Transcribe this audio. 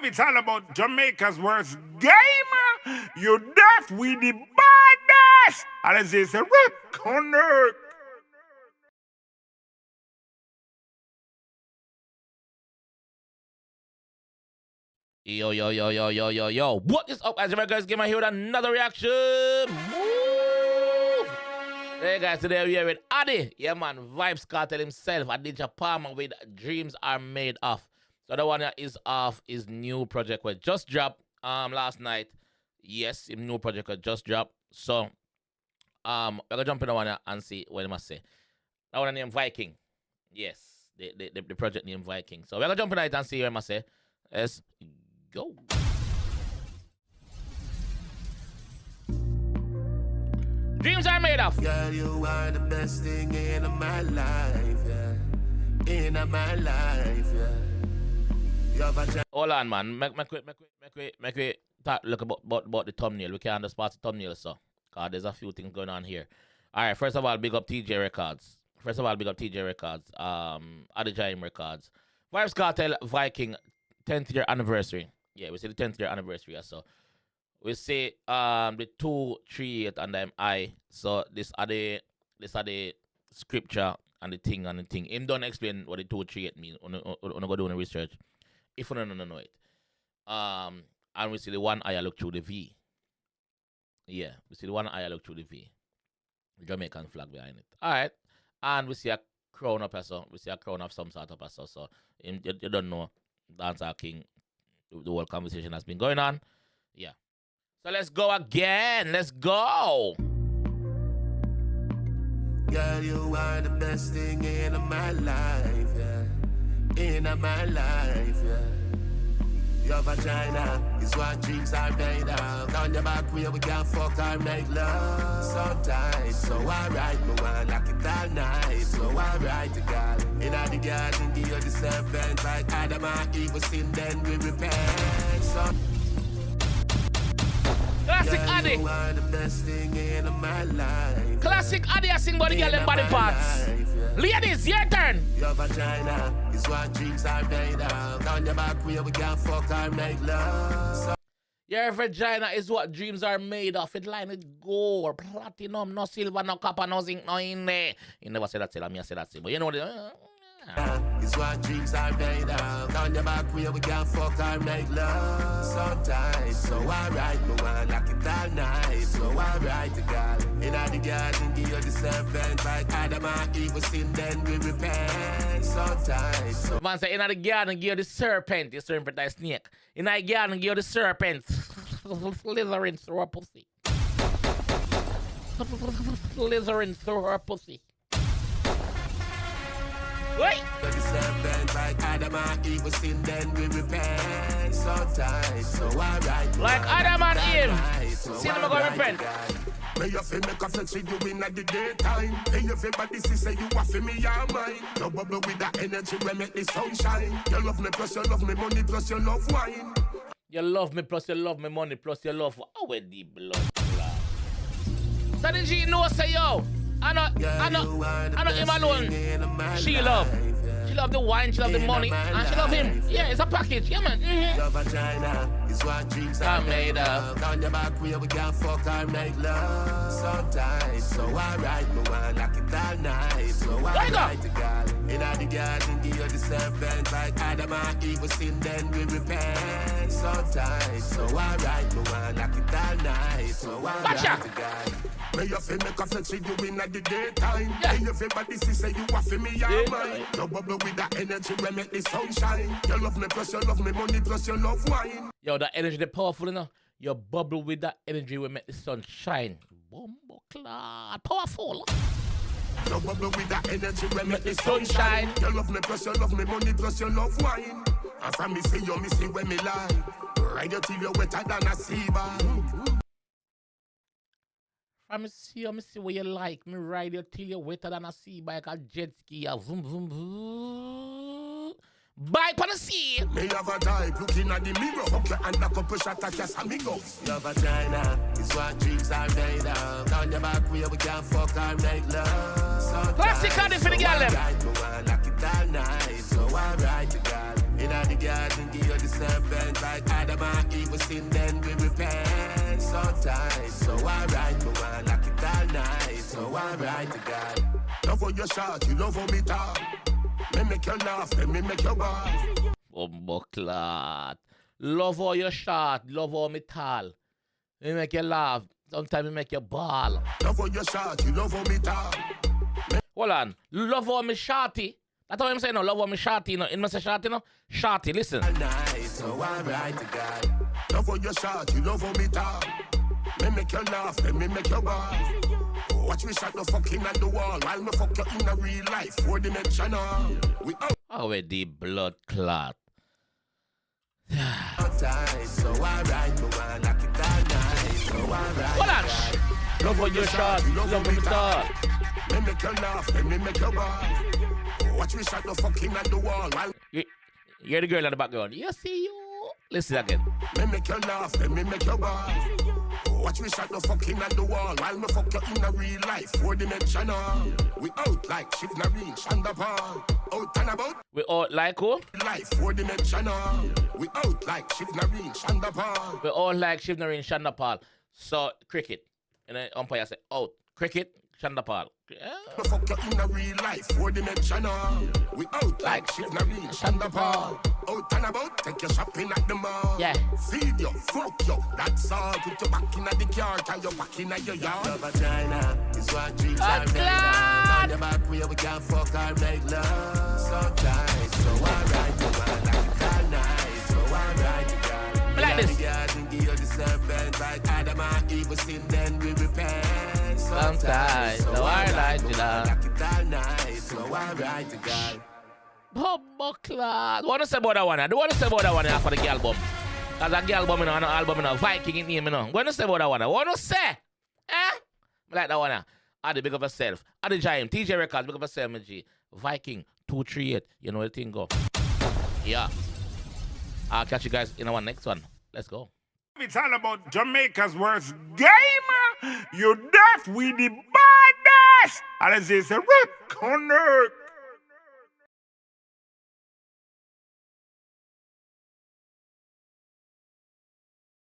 it's all about Jamaica's worst game. You deaf, we the baddest. And as they say, connect. Yo, yo, yo, yo, yo, yo, yo. What is up, guys? JAMAICA'S game here with another reaction. Move. Hey, guys, today we're here with Addy. Yeah, man, Vybz Kartel himself. Adidja Palmer with Dreams Are Made Of. So the one that is off his new project which just dropped last night. Yes, his new project which just dropped. So, we're going to jump in the one and see what he must say. That one named Viking. Yes, the project named Viking. So we're going to jump in it and see what he must say. Let's go. Dreams are made of. Girl, you are the best thing in my life, yeah. In my life, yeah. Hold on, man. Make we talk look about the thumbnail. We can't just pass the thumbnail, so. Because there's a few things going on here. Alright, first of all, big up TJ Records. Adidja Records. Vybz Kartel Viking 10th year anniversary. Yeah, we see the 10th year anniversary. So we see the 238 and them I. So this are the scripture and the thing. Him don't explain what the 238 means. On go do the research. If you don't know it. And we see the one I look through the V. Yeah, we see the one I look through the V. Jamaican flag behind it. Alright. And we see a crown up so. We see a crown of some sort of so you don't know. Dancer King, the whole conversation has been going on. Yeah. So let's go again. Let's go. Girl, you are the best thing in my life, yeah. In my life, yeah. Your vagina is what dreams are made of. On your back wheel we can fuck or make love. Sometimes, so alright, no one like it all night. So alright, girl. In the garden, give you the serpent. Like Adam and Eve, we sin, then we repent. So Classic Addy. You are the best thing in my life. Classic Addy, I sing body girl and body parts. Ladies, your turn. Your vagina is what dreams are made of. On your back wheel we can fuck or make love. So Your vagina is what dreams are made of. It line with gold, platinum, no silver, no copper, no zinc, no in there. You never say that, I say that, but you know what? It's what dreams are made of. On your back wheel we can fuck or make love. Sometimes, so alright, no one like it all night. So alright, girl. In the garden, give you the serpent. Like Adam and Eve, we sin, then we repent. Sometimes, so Man say in the garden, give you the serpent is snake. In the garden, give you the serpent. Slithering through her pussy. Slithering through her pussy. Wait! the serpent. Like Adam and Eve, we sin, then we repent. Sometimes, so alright. Like Adam and Eve. So See them go repent. May you feel make a flex with you in the daytime. Hey, everybody see say you are for me, you're mine. No bubble with that energy when make the sun shine. You love me plus you love me money plus you love wine. You love me plus you love me money plus you love our deep blood. So the G know say yo. I know him alone. She love. She love the wine, she love the money, and she love him. Yeah, it's a package. Yeah, man. Your vagina is what dreams are made of. On your back wheel we can fuck or make love. Sometimes, so alright, no one like it all night. So alright, girl. In the garden, give you the serpent. Like Adam and Eve, we sin, then we repent. Sometimes, so alright, no one like it all night. So alright, girl. May you feel make a flex with you in the daytime. Hey, everybody see say you are for me, you're mine. No bubble with that energy when make the sun shine. You love me plus you love me money plus you love wine. Yo, that energy, they powerful enough. You bubble with that energy will make the sun shine. Bumbo clad, powerful. No bubble with that energy when make the sun shine. You love me plus you love me money plus you love wine. And from me see you, me see when me lie. Ride you till you're wetter than a sea bag. I see what you like. Me ride you till you're wetter than a sea bike, a jet ski, a vroom vroom vroom. Bike on the sea. Me have a type looking at the mirror. Fuck your hand a couple shot at your amigos. Your vagina is what dreams are made of. On your back wheel we can fuck or make love. Classic Addy for the girl them. Alright, no one like it all night. So alright, girl. In In the garden, give you the serpent. Like Adam and Eve, we sin, then we repent. Sometimes, so alright, but I like it all night. So alright, to God. Love how you shot, you love how me talk. Me make you laugh, then me make you ball. Bumbleclad. Love how you shot, love how me tall. Me make you laugh, sometimes me make you ball. Love how you shot, you love how me talk. Hold on. Love how me shorty. That's what I'm saying, no. Love how me shorty, no. In my say shorty, no. Shorty, listen. Nice, so alright, to God. Love how you shot, you love how me talk. Me make you laugh, then me make you ball. Watch me shot no fucking at the wall while me fuck you in a real life, 4-dimensional. We out. Already blood clot. So alright, but I like it all night. So alright. Hold on. Love how you shot, love how me talk. Me make you laugh, then me make you ball. Watch me shot no fucking at the wall while You're the girl in the background. You see you. Listen again. me make you laugh, then me make you ball. Watch me shot no fucking at the wall while me fuck you in a real life, 4-dimensional. We out like Shivnarine, Shandapal. Out and about. We all like who? Life, 4-dimensional. We out like Shivnarine, Shandapal. We all like Shivnarine Shandapal. So, cricket. And then umpire say, out. Cricket, Shandapal. Yeah. Me fuck you in a real life, 4-dimensional. We out like Shivnarine, Shandapal. Out and about, take you shopping at the mall. Yeah. Feed you, fuck you, that's all. Put you back in the car, and you back in your yard. Love vagina is what dreams are made of. On the back where we can fuck or make love. Sometimes, so alright, you want like it all night. So alright, you got. Like this. The garden, give you the serpent. Like Adam and Eve, we sin, then we repent. Sometimes, so alright, you know. Like it all night. So alright, you got. Bumbleclad. What do you say about that one? What do you say about that one for the girl album? As a girl album, an album, Viking in name, what do you say about that one? What do you say? Eh? I like that one. Adi, big up yourself. Adi Giant, TJ Records, big up yourself, G. Viking 238. You know the thing go. Yeah. I'll catch you guys in our next one. Let's go. It's all about Jamaica's worst game. You deaf, we the baddest. And it's a rip connect.